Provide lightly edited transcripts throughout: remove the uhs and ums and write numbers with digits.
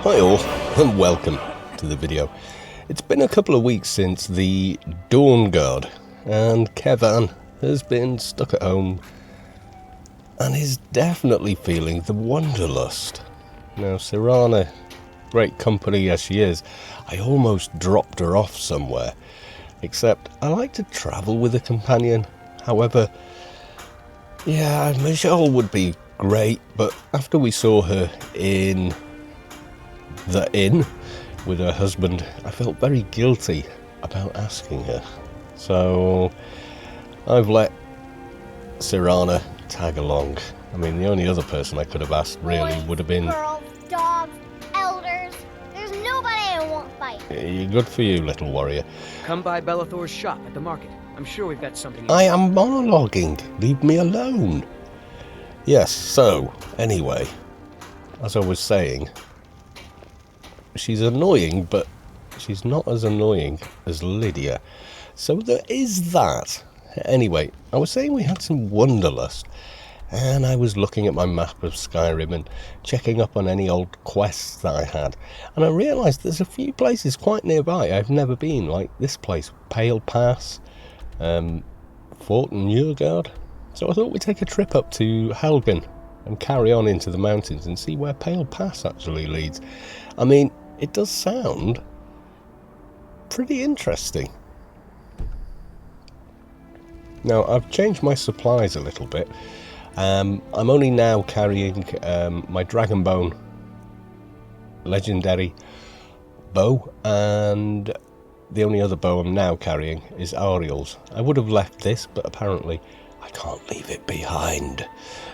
Hi all, and welcome to the video. It's been a couple of weeks since the Dawn Guard, and Helghan has been stuck at home and is definitely feeling the wanderlust. Now, Cerana, great company as she is, I almost dropped her off somewhere, except I like to travel with a companion. However, yeah, Michelle would be great, but after we saw her in the inn with her husband, I felt very guilty about asking her. So I've let Cerana tag along. I mean, the only other person I could have asked really would have been... girls, dogs, elders. There's nobody I won't fight. You're good for you, little warrior. Come by Bellathor's shop at the market. I'm sure we've got something. I am monologuing. Leave me alone. Yes, so, anyway, as I was saying, she's annoying, but she's not as annoying as Lydia. So there is that. Anyway, I was saying we had some wanderlust, and I was looking at my map of Skyrim and checking up on any old quests that I had. And I realised there's a few places quite nearby I've never been, like this place, Pale Pass, Fort Njurgard. So I thought we'd take a trip up to Helghan and carry on into the mountains and see where Pale Pass actually leads. I mean, it does sound pretty interesting. Now, I've changed my supplies a little bit. I'm only now carrying my Dragonbone legendary bow, and the only other bow I'm now carrying is Ariel's. I would have left this, but apparently I can't leave it behind.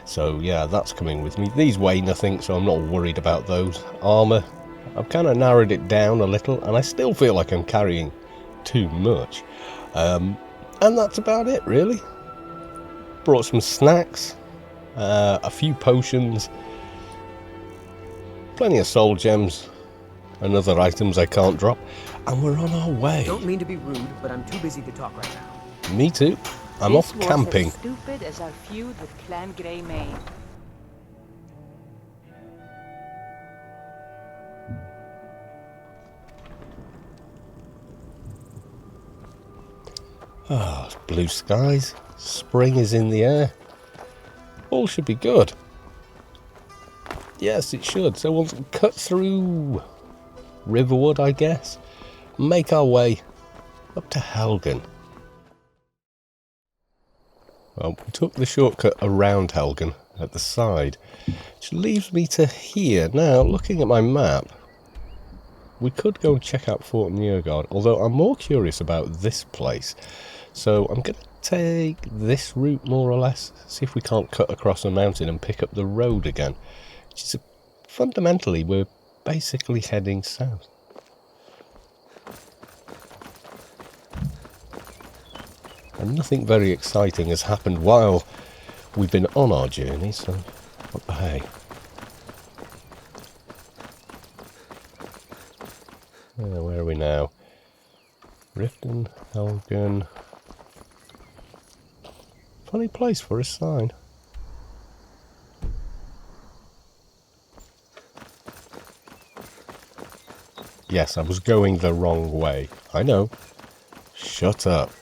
So yeah, that's coming with me. These weigh nothing, so I'm not worried about those. Armour, I've kind of narrowed it down a little, and I still feel like I'm carrying too much. And that's about it, really. Brought some snacks, a few potions, plenty of soul gems, and other items I can't drop, and we're on our way. Don't mean to be rude, but I'm too busy to talk right now. Me too. I'm off camping. This was as stupid as our feud with Clan Greymane. Ah, blue skies. Spring is in the air. All should be good. Yes, it should. So we'll cut through Riverwood, I guess. Make our way up to Helghan. Well, we took the shortcut around Helghan at the side, which leaves me to here. Now, looking at my map, we could go and check out Fort Njurgard, although I'm more curious about this place. So I'm going to take this route, more or less, see if we can't cut across a mountain and pick up the road again. Which is fundamentally, we're basically heading south. And nothing very exciting has happened while we've been on our journey, so what the hey. Where are we now? Riften, Helghan. Funny place for a sign. Yes, I was going the wrong way. I know. Shut up.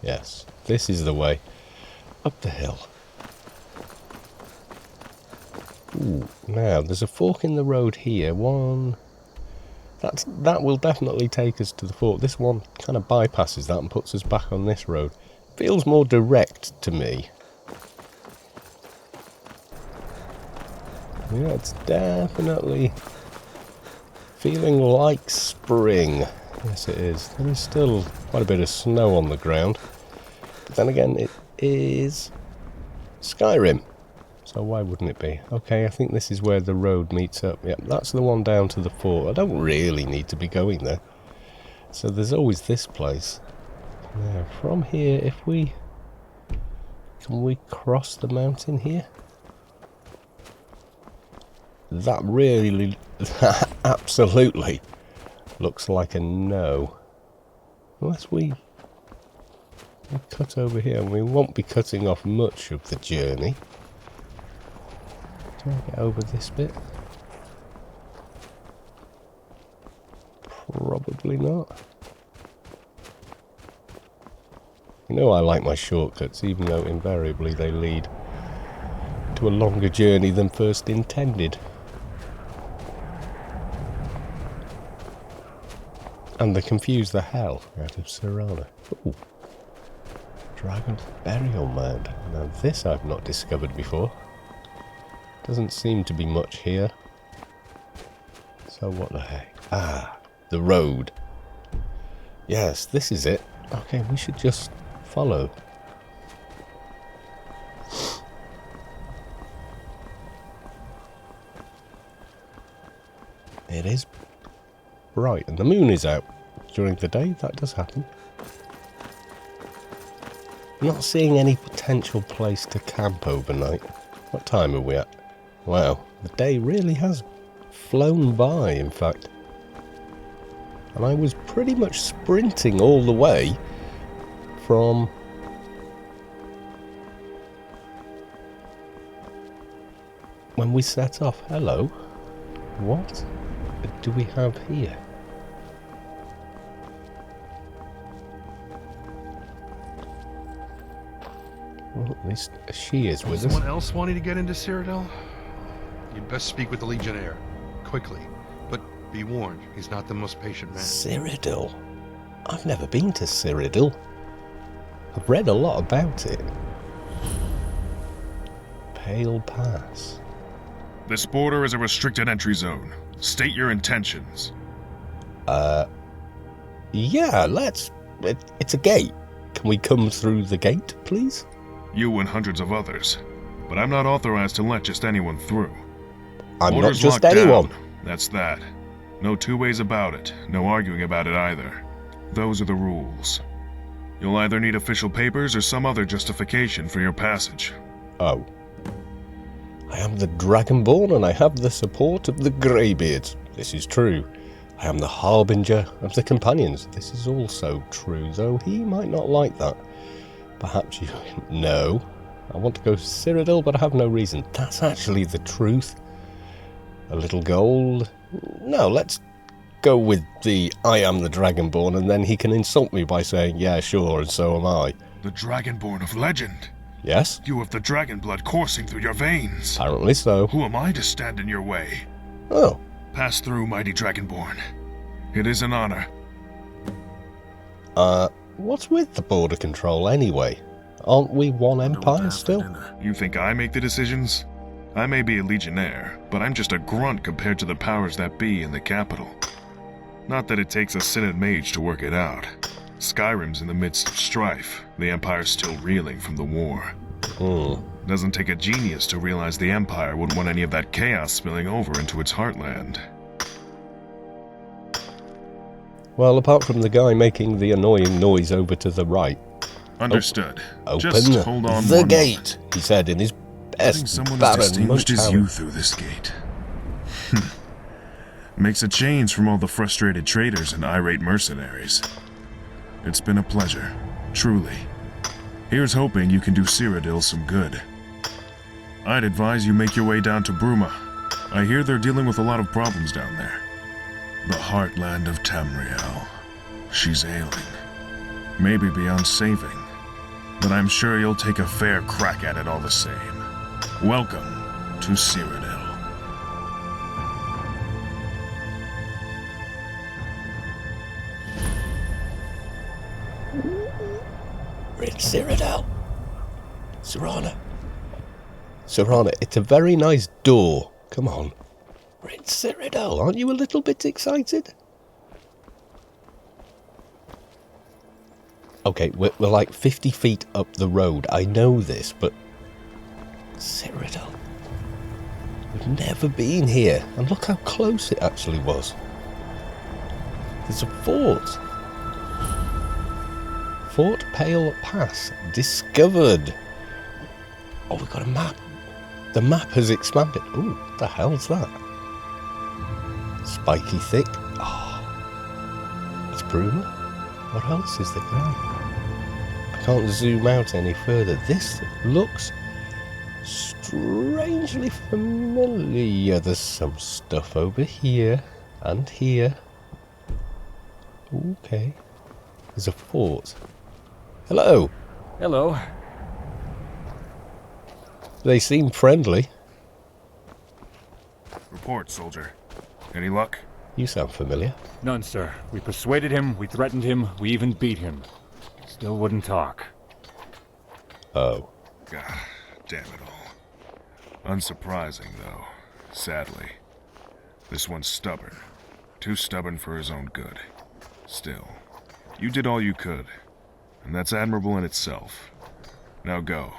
Yes, this is the way. Up the hill. Ooh, now there's a fork in the road here. One... That will definitely take us to the fort. This one kind of bypasses that and puts us back on this road. Feels more direct to me. Yeah, it's definitely feeling like spring. Yes, it is. There is still quite a bit of snow on the ground. But then again, it is Skyrim. So why wouldn't it be? Okay, I think this is where the road meets up. Yep, that's the one down to the fort. I don't really need to be going there. So there's always this place. Now, from here, if we... Can we cross the mountain here? That really absolutely looks like a no. Unless we cut over here, and we won't be cutting off much of the journey. Do I get over this bit? Probably not. You know I like my shortcuts, even though invariably they lead to a longer journey than first intended. And they confuse the hell out of Cerana. Ooh. Dragon's Burial Mound. Now this I've not discovered before. Doesn't seem to be much here. So what the heck? Ah, the road. Yes, this is it. Okay, we should just follow. It is bright, and the moon is out during the day. That does happen. Not seeing any potential place to camp overnight. What time are we at? Wow, the day really has flown by, in fact. And I was pretty much sprinting all the way from when we set off. Hello. What do we have here? Well, at least she is with us. Someone else wanting to get into Cyrodiil? You'd best speak with the Legionnaire. Quickly. But be warned, he's not the most patient man. Cyrodiil? I've never been to Cyrodiil. I've read a lot about it. Pale Pass. This border is a restricted entry zone. State your intentions. Yeah, let's... It's a gate. Can we come through the gate, please? You and hundreds of others. But I'm not authorized to let just anyone through. I'm Border's not just locked anyone. down. That's that. No two ways about it. No arguing about it either. Those are the rules. You'll either need official papers or some other justification for your passage. Oh. I am the Dragonborn and I have the support of the Greybeards. This is true. I am the Harbinger of the Companions. This is also true, though he might not like that. Perhaps you know. I want to go to Cyrodiil, but I have no reason. That's actually the truth. A little gold. No, let's go with the I am the Dragonborn, and then he can insult me by saying, yeah, sure, and so am I. The Dragonborn of legend. Yes? You have the dragon blood coursing through your veins. Apparently so. Who am I to stand in your way? Oh. Pass through, mighty Dragonborn. It is an honor. What's with the border control anyway? Aren't we one empire still? You think I make the decisions? I may be a legionnaire, but I'm just a grunt compared to the powers that be in the capital. Not that it takes a Synod mage to work it out. Skyrim's in the midst of strife, the Empire's still reeling from the war. Doesn't take a genius to realize the Empire wouldn't want any of that chaos spilling over into its heartland. Well, apart from the guy making the annoying noise over to the right. Understood. Open Just hold on the one gate, moment. he said in his Letting best someone as Baron distinguished as Munchausen. you through this gate. Makes a change from all the frustrated traders and irate mercenaries. It's been a pleasure, truly. Here's hoping you can do Cyrodiil some good. I'd advise you make your way down to BRUMA. I hear they're dealing with a lot of problems down there. The heartland of Tamriel. She's ailing. Maybe beyond saving. But I'm sure you'll take a fair crack at it all the same. Welcome to Cyrodiil. We're in Cyrodiil. Cerana. Cerana, it's a very nice door. Come on. We're in Cyrodiil. Aren't you a little bit excited? Okay, we're like 50 feet up the road. I know this, but... Cyrodiil. We've never been here. And look how close it actually was. There's a fort. Fort Pale Pass. Discovered. Oh, we've got a map. The map has expanded. Ooh, what the hell's that? Spiky thick. Oh, it's BRUMA. What else is there going? I can't zoom out any further. This looks strangely familiar. There's some stuff over here and here. Okay. There's a fort. Hello. Hello. They seem friendly. Report, soldier. Any luck? You sound familiar. None, sir. We persuaded him, we threatened him, we even beat him. Still wouldn't talk. Oh. God damn it all. Unsurprising, though. Sadly. This one's stubborn. Too stubborn for his own good. Still, you did all you could, and that's admirable in itself. Now go.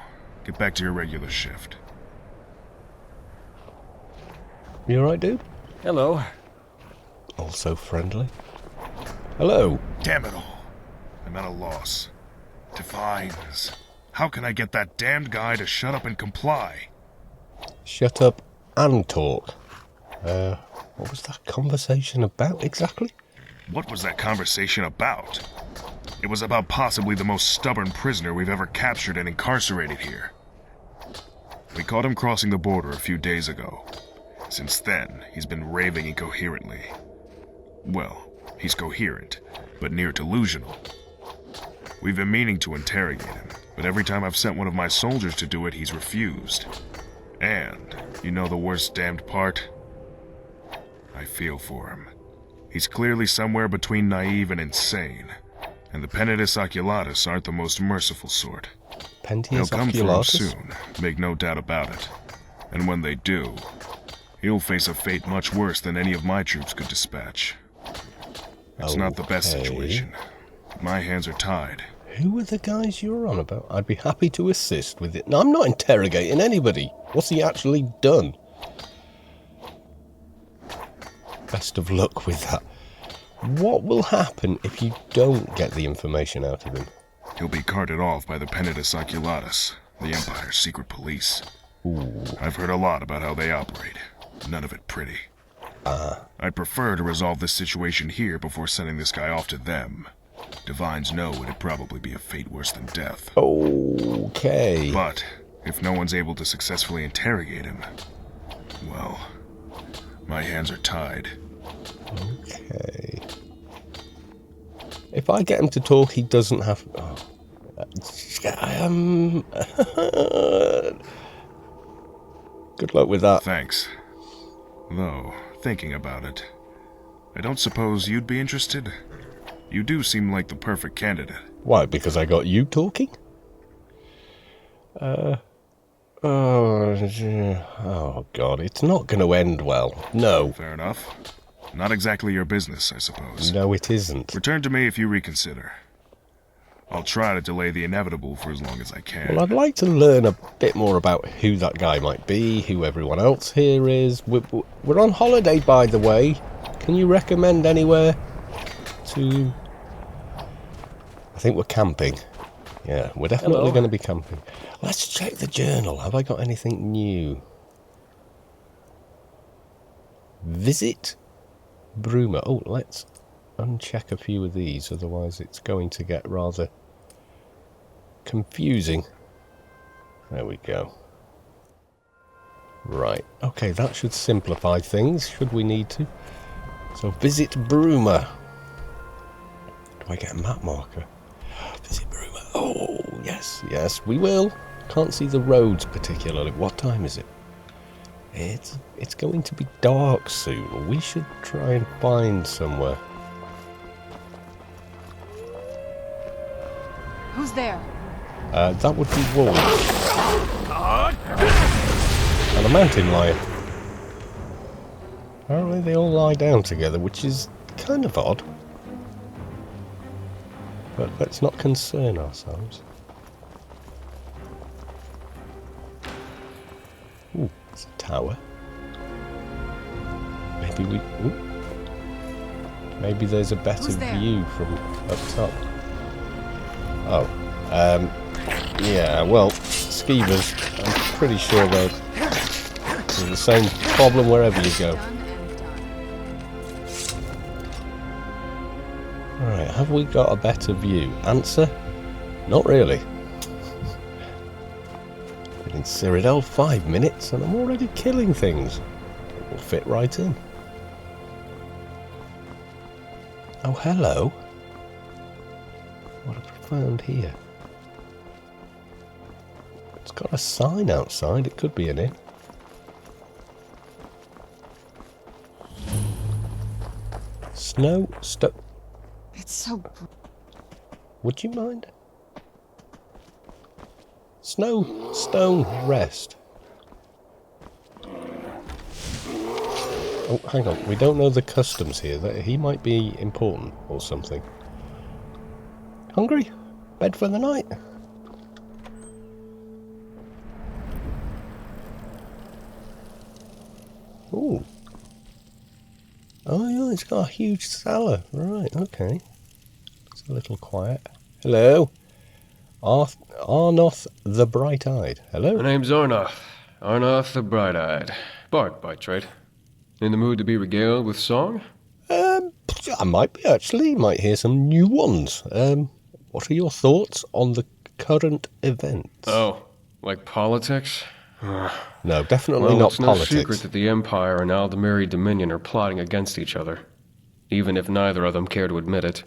Get back to your regular shift. You alright, dude? Hello. Also friendly. Hello. Damn it all. I'm at a loss. Divines. How can I get that damned guy to shut up and comply? Shut up and talk. What was that conversation about exactly? What was that conversation about? It was about possibly the most stubborn prisoner we've ever captured and incarcerated here. We caught him crossing the border a few days ago. Since then, he's been raving incoherently. Well, he's coherent, but near delusional. We've been meaning to interrogate him, but every time I've sent one of my soldiers to do it, he's refused. And, you know the worst damned part? I feel for him. He's clearly somewhere between naive and insane, and the Penitus Oculatus aren't the most merciful sort. They'll come for him soon, make no doubt about it. And when they do, he'll face a fate much worse than any of my troops could dispatch. It's not the best situation. My hands are tied. Who are the guys you're on about? I'd be happy to assist with it. No, I'm not interrogating anybody. What's he actually done? Best of luck with that. What will happen if you don't get the information out of him? He'll be carted off by the Penitus Oculatus, the Empire's secret police. Ooh. I've heard a lot about how they operate. None of it pretty. I'd prefer to resolve this situation here before sending this guy off to them. Divines know it'd probably be a fate worse than death. Okay. But if no one's able to successfully interrogate him, well, my hands are tied. Okay. If I get him to talk, he doesn't have... Good luck with that. Thanks. Though, thinking about it, I don't suppose you'd be interested? You do seem like the perfect candidate. Why, because I got you talking? Oh God, it's not going to end well. No. Fair enough. Not exactly your business, I suppose. No, it isn't. Return to me if you reconsider. I'll try to delay the inevitable for as long as I can. Well, I'd like to learn a bit more about who that guy might be, who everyone else here is. We're on holiday, by the way. Can you recommend anywhere to... I think we're camping. Yeah, we're definitely going to be camping. Let's check the journal. Have I got anything new? Visit BRUMA. Oh, let's uncheck a few of these, otherwise it's going to get rather confusing. There we go. Right, okay, that should simplify things, should we need to. So, visit BRUMA. Do I get a map marker? Visit BRUMA. Oh, yes, yes, we will. Can't see the roads particularly. What time is it? It's going to be dark soon. We should try and find somewhere. Who's there? That would be wolves. And a mountain lion. Apparently they all lie down together, which is kind of odd. But let's not concern ourselves. Ooh, it's a tower. Maybe we... Ooh. Maybe there's a better view from up top. Oh. Yeah, well, skeevers, I'm pretty sure they're the same problem wherever you go. Alright, have we got a better view? Answer? Not really. Been in Cyrodiil 5 minutes and I'm already killing things. It will fit right in. Oh, hello. What have we found here? It's got a sign outside. It could be an inn. It's so... Would you mind? Stone rest. Oh, hang on. We don't know the customs here. He might be important or something. Hungry? Bed for the night? Ooh. Oh yeah, it's got a huge cellar. Right, okay. It's a little quiet. Hello? Arnoth the Bright-Eyed. Hello? My name's Arnoth. Arnoth the Bright-Eyed. Bard by trade. In the mood to be regaled with song? I might be actually. Might hear some new ones. What are your thoughts on the current events? Oh, like politics? No, definitely Well, not it's no politics. secret that the Empire and Aldemiri Dominion are plotting against each other. Even if neither of them care to admit it.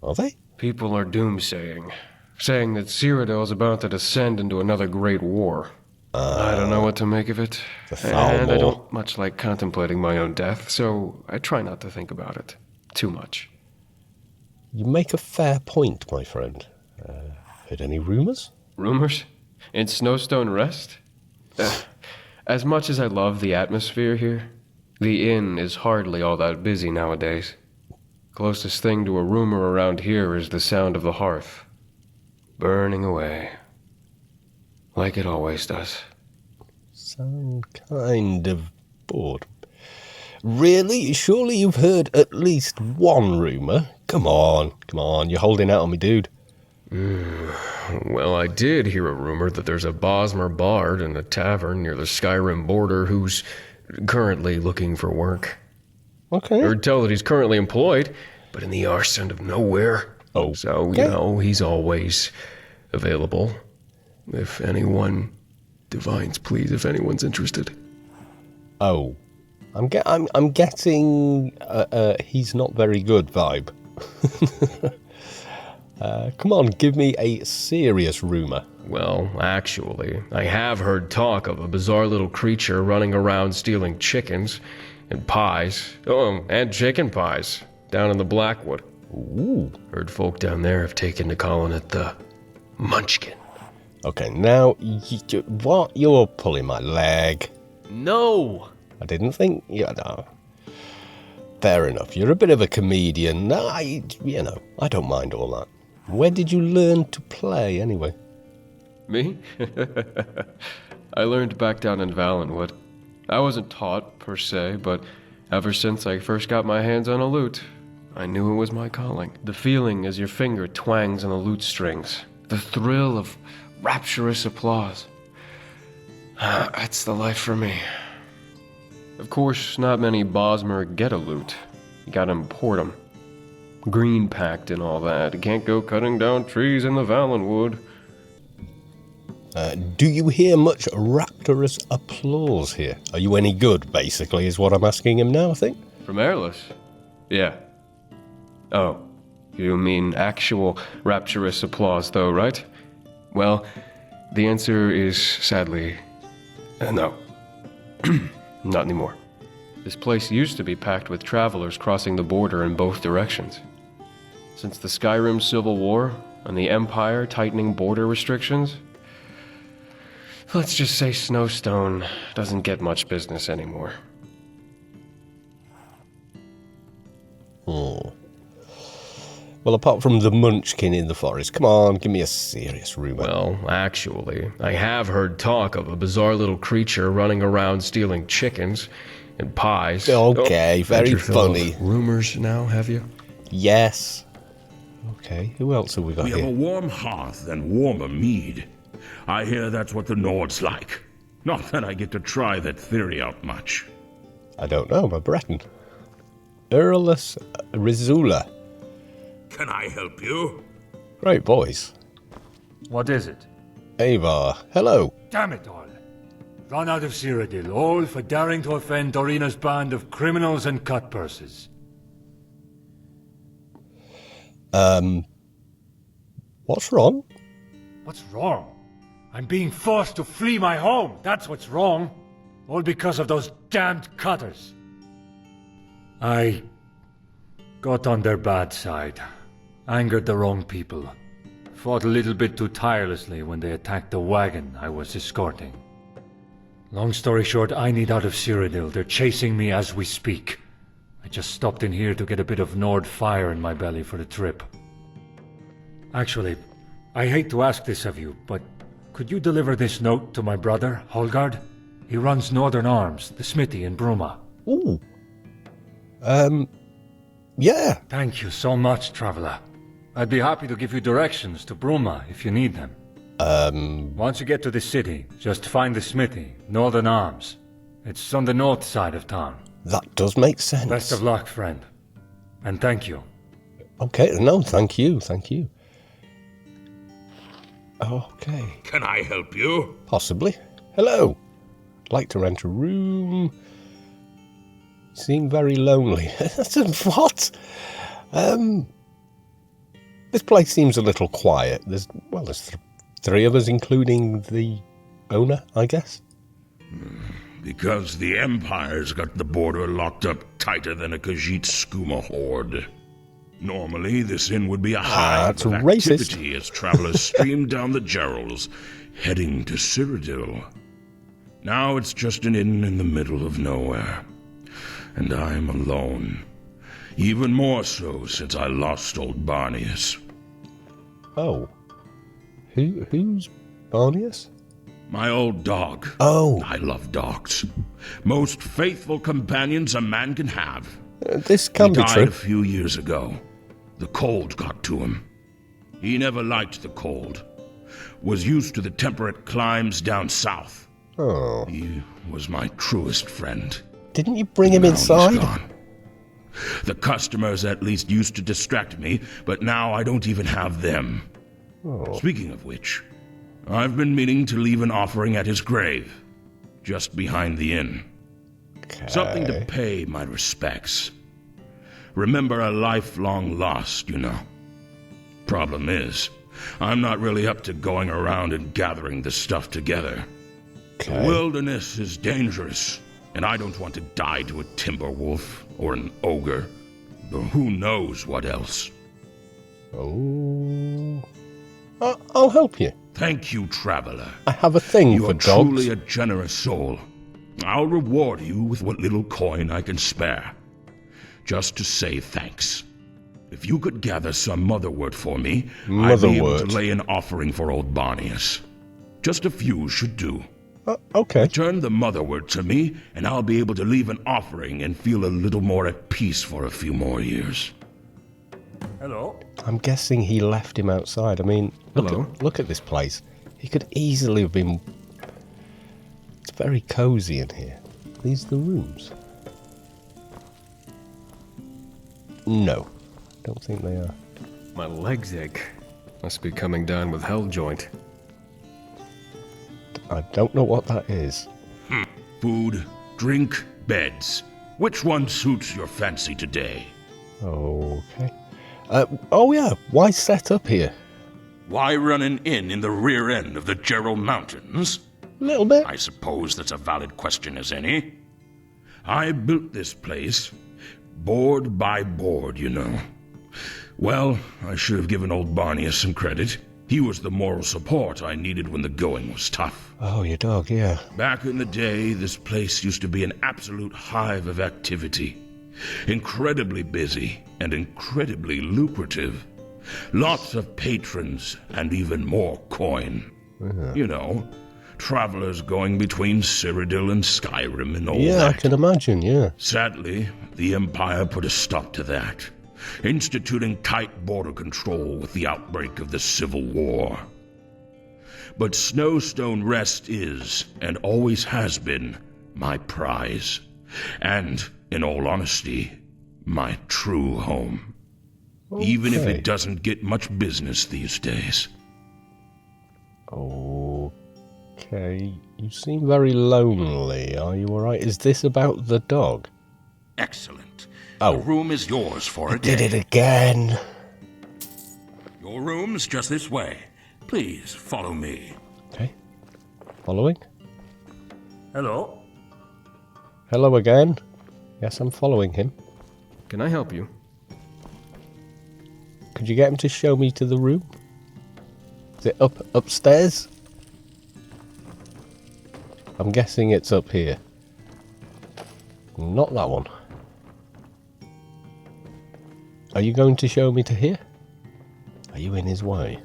Are they? People are doomsaying. Saying that Cyrodiil is about to descend into another great war. I don't know what to make of it. The foul And I war. don't much like contemplating my own death, so I try not to think about it too much. You make a fair point, my friend. Heard any rumours? Rumors? In Snowstone Rest? As much as I love the atmosphere here, the inn is hardly all that busy nowadays. Closest thing to a rumor around here is the sound of the hearth. Burning away. Like it always does. Sound kind of bored. Really? Surely you've heard at least one rumour? Come on, you're holding out on me, dude. Well, I did hear a rumor that there's a Bosmer bard in a tavern near the Skyrim border who's currently looking for work. Okay. Heard tell that he's currently employed, but in the arse end of nowhere. Oh. So, you know, he's always available. If anyone... Divines, please, if anyone's interested. Oh. I'm getting he's not very good vibe. Come on, give me a serious rumour. Well, actually, I have heard talk of a bizarre little creature running around stealing chickens and pies. Oh, and chicken pies down in the Blackwood. Ooh. Heard folk down there have taken to calling it the Munchkin. Okay, now, what? You're pulling my leg. No! I didn't think... Yeah, no. Fair enough. You're a bit of a comedian. I don't mind all that. Where did you learn to play, anyway? Me? I learned back down in Valenwood. I wasn't taught, per se, but ever since I first got my hands on a lute, I knew it was my calling. The feeling as your finger twangs on the lute strings. The thrill of rapturous applause. That's the life for me. Of course, not many Bosmer get a lute. You gotta import them. Green packed and all that. You can't go cutting down trees in the Valenwood. Do you hear much rapturous applause here? Are you any good, basically, is what I'm asking him now, I think? From Airless? Yeah. Oh, you mean actual rapturous applause, though, right? Well, the answer is sadly, no. Not anymore. This place used to be packed with travelers crossing the border in both directions. Since the Skyrim Civil War and the Empire tightening border restrictions, let's just say Snowstone doesn't get much business anymore. Oh. Well, apart from the Munchkin in the forest, come on, give me a serious rumour. Well, actually, I have heard talk of a bizarre little creature running around stealing chickens and pies. Okay, very Had your fill of funny. Rumors now, have you? Yes. Okay, who else have we got We have a here? warm hearth and warmer mead. I hear that's what the Nords like. Not that I get to try that theory out much. I don't know, I'm a Breton. Earlus Rizula. Can I help you? Great voice. What is it? Ava, hello. Damn it all. Run out of Cyrodiil, all for daring to offend Dorina's band of criminals and cutpurses. What's wrong? What's wrong? I'm being forced to flee my home. That's what's wrong. All because of those damned cutters. I got on their bad side. Angered the wrong people. Fought a little bit too tirelessly when they attacked the wagon I was escorting. Long story short, I need out of Cyrodiil. They're chasing me as we speak. I just stopped in here to get a bit of Nord fire in my belly for the trip. Actually, I hate to ask this of you, but could you deliver this note to my brother, Helghan? He runs Northern Arms, the smithy in BRUMA. Ooh. Yeah. Thank you so much, traveler. I'd be happy to give you directions to BRUMA if you need them. Once you get to the city, just find the smithy, Northern Arms. It's on the north side of town. That does make sense. Best of luck, friend. And thank you. Okay, no, thank you. Okay. Can I help you? Possibly. Hello. Like to rent a room. Seem very lonely. What? This place seems a little quiet. There's three of us, including the owner, I guess. Because the Empire's got the border locked up tighter than a Khajiit skooma horde. Normally, this inn would be a hive of activity as travelers stream down the Gerals, heading to Cyrodiil. Now it's just an inn in the middle of nowhere. And I'm alone. Even more so since I lost old Barnius. Oh. Who's Barnius? My old dog. Oh. I love dogs. Most faithful companions a man can have. This can be true. He died a few years ago. The cold got to him. He never liked the cold. Was used to the temperate climes down south. Oh. He was my truest friend. Didn't you bring him inside? The customers at least used to distract me, but now I don't even have them. Oh. Speaking of which, I've been meaning to leave an offering at his grave, just behind the inn. Okay. Something to pay my respects. Remember a lifelong loss, you know. Problem is, I'm not really up to going around and gathering the stuff together. Okay. The wilderness is dangerous, and I don't want to die to a timber wolf or an ogre, or who knows what else. Oh. I'll help you. Thank you, traveler. I have a thing for dogs. You are truly a generous soul. I'll reward you with what little coin I can spare, just to say thanks. If you could gather some motherwort for me, I'd be able to lay an offering for old Barnius. Just a few should do. Okay. Return the motherwort to me, and I'll be able to leave an offering and feel a little more at peace for a few more years. Hello? I'm guessing he left him outside. I mean, look at this place. He could easily have been... It's very cozy in here. These are the rooms. No, don't think they are. My legs ache. Must be coming down with hell joint. I don't know what that is. Food, drink, beds. Which one suits your fancy today? Okay. Oh yeah, why set up here? Why run an inn in the rear end of the Gerald Mountains? A little bit. I suppose that's a valid question as any. I built this place, board by board, you know. Well, I should have given old Barnius some credit. He was the moral support I needed when the going was tough. Oh, your dog, yeah. Back in the day, this place used to be an absolute hive of activity. Incredibly busy and incredibly lucrative. Lots of patrons and even more coin. Yeah. You know, travelers going between Cyrodiil and Skyrim and all that. Yeah, I can imagine, yeah. Sadly, the Empire put a stop to that, instituting tight border control with the outbreak of the Civil War. But Snowstone Rest is, and always has been, my prize. And, in all honesty, my true home. even if it doesn't get much business these days. Okay, you seem very lonely. Are you alright? Is this about the dog? Excellent. Oh. The room is yours for a day. Did it again. Your room's just this way. Please follow me. Okay. Following? Hello? Hello again. Yes, I'm following him. Can I help you? Could you get him to show me to the room? Is it upstairs? I'm guessing it's up here. Not that one. Are you going to show me to here? Are you in his way?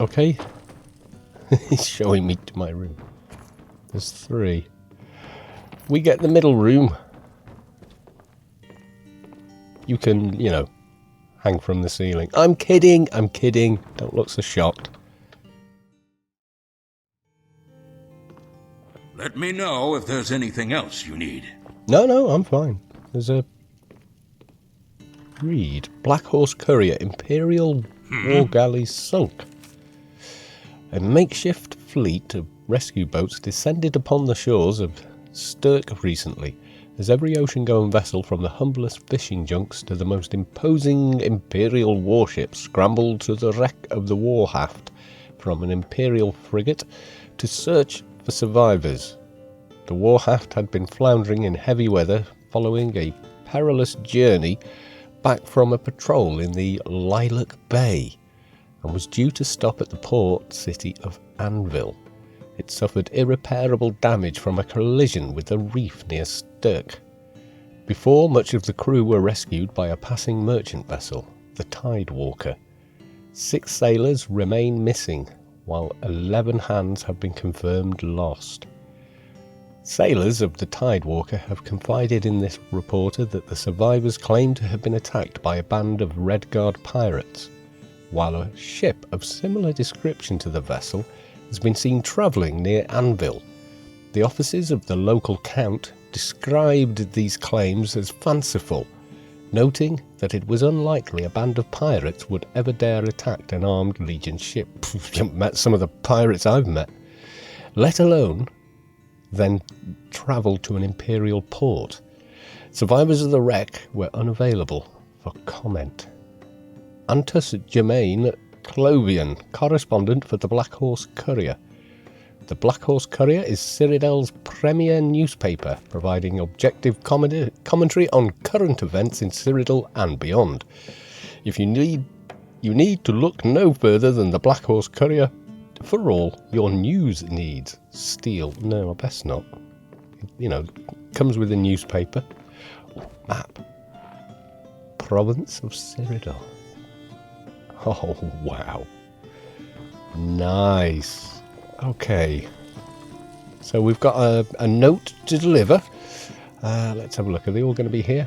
Okay. He's showing me to my room. There's 3. We get the middle room. You can, you know, hang from the ceiling. I'm kidding. I'm kidding. Don't look so shocked. Let me know if there's anything else you need. No, I'm fine. There's a... Read. Black Horse Courier. Imperial War Galleys sunk. A makeshift fleet of rescue boats descended upon the shores of Stirk recently, as every ocean-going vessel from the humblest fishing junks to the most imposing Imperial warship scrambled to the wreck of the Warhaft from an Imperial frigate to search for survivors. The Warhaft had been floundering in heavy weather following a perilous journey back from a patrol in the Lilac Bay and was due to stop at the port city of Anvil. It suffered irreparable damage from a collision with a reef near Stirk. Before much of the crew were rescued by a passing merchant vessel, the Tidewalker. 6 sailors remain missing, while 11 hands have been confirmed lost. Sailors of the Tidewalker have confided in this reporter that the survivors claim to have been attacked by a band of Red Guard pirates, while a ship of similar description to the vessel has been seen travelling near Anvil. The officers of the local count described these claims as fanciful, noting that it was unlikely a band of pirates would ever dare attack an armed Legion ship. You haven't met some of the pirates I've met. Let alone then travel to an Imperial port. Survivors of the wreck were unavailable for comment. Antus Germain Clovian, correspondent for the Black Horse Courier. The Black Horse Courier is Ciradel's premier newspaper, providing objective commentary on current events in Cyrodiil and beyond. If you need to look no further than the Black Horse Courier for all your news needs. Steel. No, I best not. You know, comes with a newspaper. Oh, map. Province of Cyrodiil. Oh, wow. Nice. Okay. So we've got a note to deliver. Let's have a look. Are they all going to be here?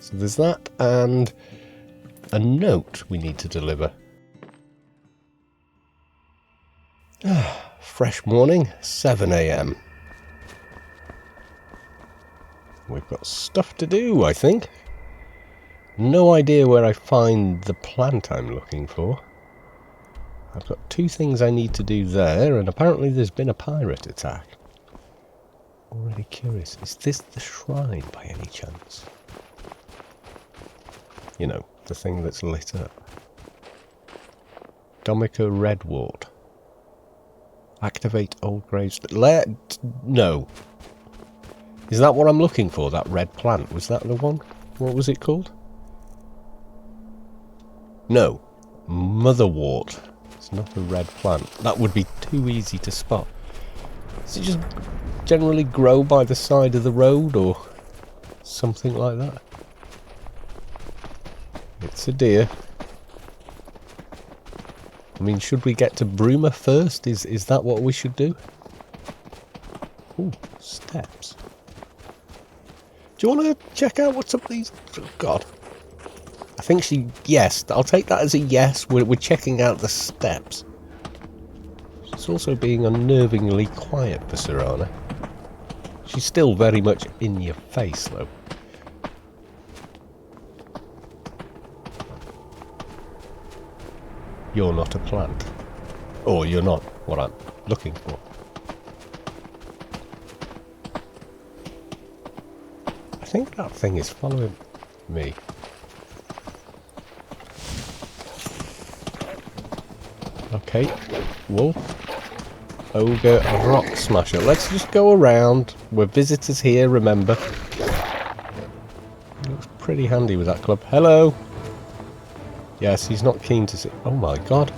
So there's that and a note we need to deliver. Fresh morning, 7 AM. We've got stuff to do, I think. No idea where I find the plant I'm looking for. I've got 2 things I need to do there, and apparently there's been a pirate attack. Already curious. Is this the shrine by any chance? You know, the thing that's lit up. Domica Redwort. Activate old graves. No. Is that what I'm looking for? That red plant? Was that the one? What was it called? No. Motherwort. It's not a red plant. That would be too easy to spot. Does it just generally grow by the side of the road or something like that? It's a deer. I mean, should we get to BRUMA first? Is that what we should do? Ooh, steps. Do you want to check out what's up these? Oh, God. I think she... Yes, I'll take that as a yes. We're checking out the steps. She's also being unnervingly quiet for Cerana. She's still very much in your face, though. you're not a plant. Or you're not what I'm looking for. I think that thing is following me. Okay, wolf, ogre, rock smasher. Let's just go around. We're visitors here, remember. Looks pretty handy with that club. Hello. Yes, he's not keen to see. Oh my god.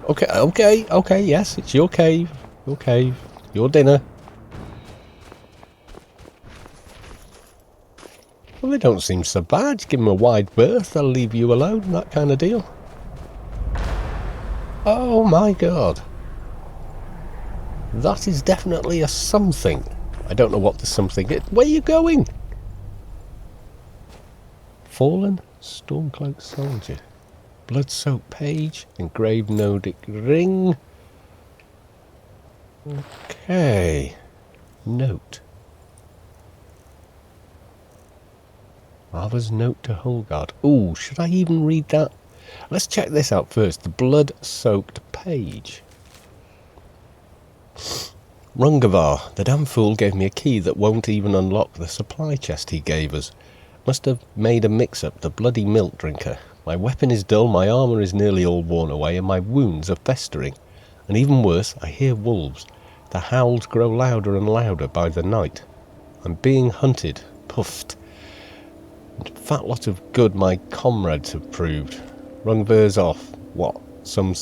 Okay, yes, it's your cave. Your cave. Your dinner. Well, they don't seem so bad. Just give them a wide berth, they'll leave you alone, that kind of deal. Oh my god. That is definitely a something. I don't know what the something is. Where are you going? Fallen Stormcloak Soldier. Blood-soaked page. Engraved Nordic ring. Okay. Note. Marva's note to Helghan. Ooh, should I even read that? Let's check this out first. The blood-soaked page. Rungavar, the damn fool gave me a key that won't even unlock the supply chest he gave us. Must have made a mix-up, the bloody milk drinker. My weapon is dull, my armour is nearly all worn away, and my wounds are festering. And even worse, I hear wolves. The howls grow louder and louder by the night. I'm being hunted. Puffed. And fat lot of good my comrades have proved. Rungver's off. What? Some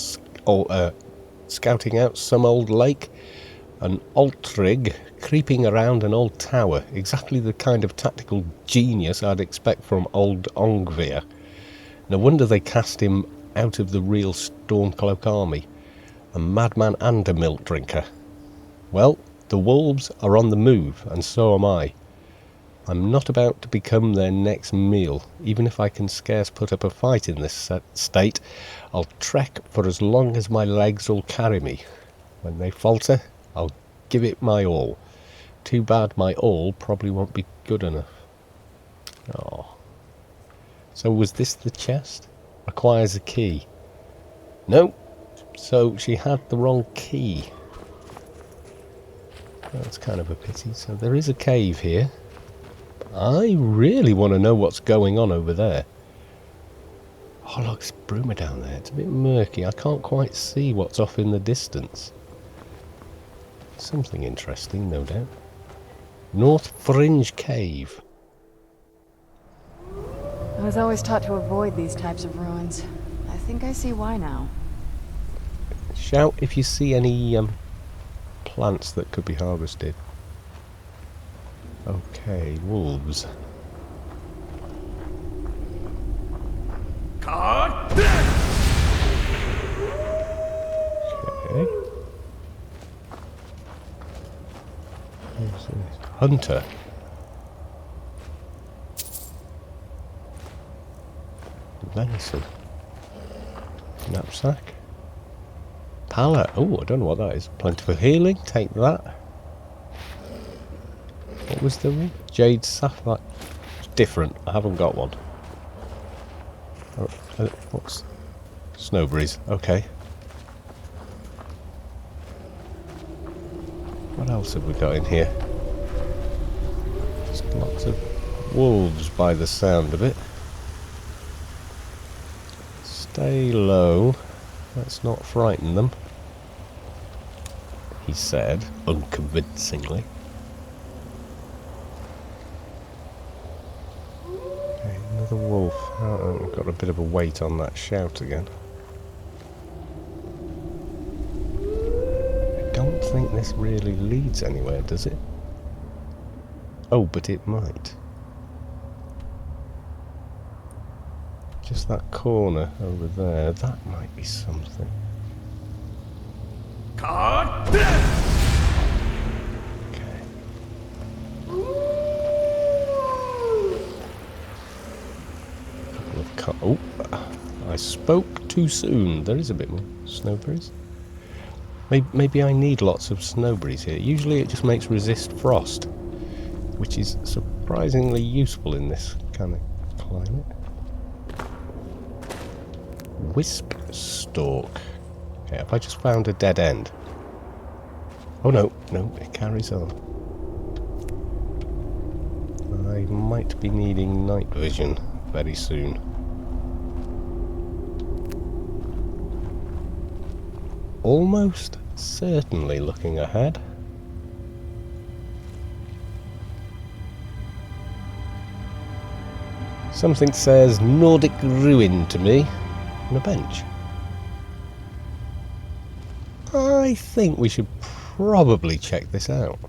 scouting out some old lake? An Altrig creeping around an old tower. Exactly the kind of tactical genius I'd expect from old Ongvir. No wonder they cast him out of the real Stormcloak army. A madman and a milk drinker. Well, the wolves are on the move, and so am I. I'm not about to become their next meal. Even if I can scarce put up a fight in this state, I'll trek for as long as my legs will carry me. When they falter, I'll give it my all. Too bad my all probably won't be good enough. Oh. So was this the chest? Requires a key. No. So she had the wrong key. That's kind of a pity. So there is a cave here. I really want to know what's going on over there. Oh look, it's BRUMA down there. It's a bit murky. I can't quite see what's off in the distance. Something interesting, no doubt. North Fringe Cave. I was always taught to avoid these types of ruins. I think I see why now. Shout if you see any plants that could be harvested. Okay, wolves. Okay. Hunter. Venison. Knapsack. Pallet. Oh, I don't know what that is. Plentiful healing. Take that. What was the one? Jade sapphire. It's different. I haven't got one. What's snowberries? Okay. What else have we got in here? Just lots of wolves by the sound of it. Stay low. Let's not frighten them. He said, unconvincingly. Okay, another wolf. Oh, I've got a bit of a weight on that shout again. I don't think this really leads anywhere, does it? Oh, but it might. Just that corner over there, that might be something. Okay. Couple of oh, I spoke too soon. There is a bit more snowberries. Maybe I need lots of snowberries here. Usually it just makes resist frost, which is surprisingly useful in this kind of climate. wisp stalk. Okay, have I just found a dead end? Oh no, no, it carries on. I might be needing night vision very soon. Almost certainly looking ahead. Something says Nordic ruin to me on a bench. I think we should probably check this out.